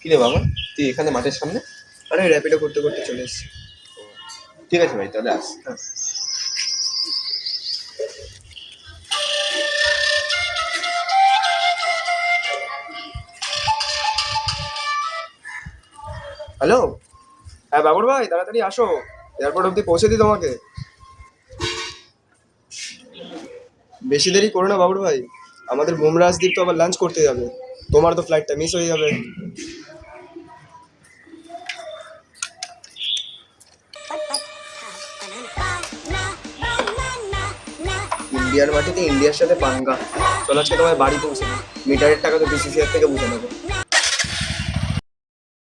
কি রে বাবা, তুই এখানে মাঠের সামনে? আরে র্যাপিডো করতে করতে চলে এসেছি। ঠিক আছে ভাই, তাহলে আস। হ্যাঁ। হ্যালো। হ্যাঁ বাবুর ভাই, তাড়াতাড়ি আসো, এয়ারপোর্ট অব্দি পৌঁছে দিই তোমাকে। বেশি দেরি করো না বাবুর ভাই, আমাদের বুমরাজদীপ তো আবার লাঞ্চ করতে যাবে, তোমার তো ফ্লাইটটা মিস হয়ে যাবে। ইন্ডিয়ার মাটিতে ইন্ডিয়ার সাথে পাঙ্গা। চলো আজকে তোমার বাড়ি পৌঁছে দিই, মিটারের টাকা তো বিসিসিআর থেকে বুঝে নেবো।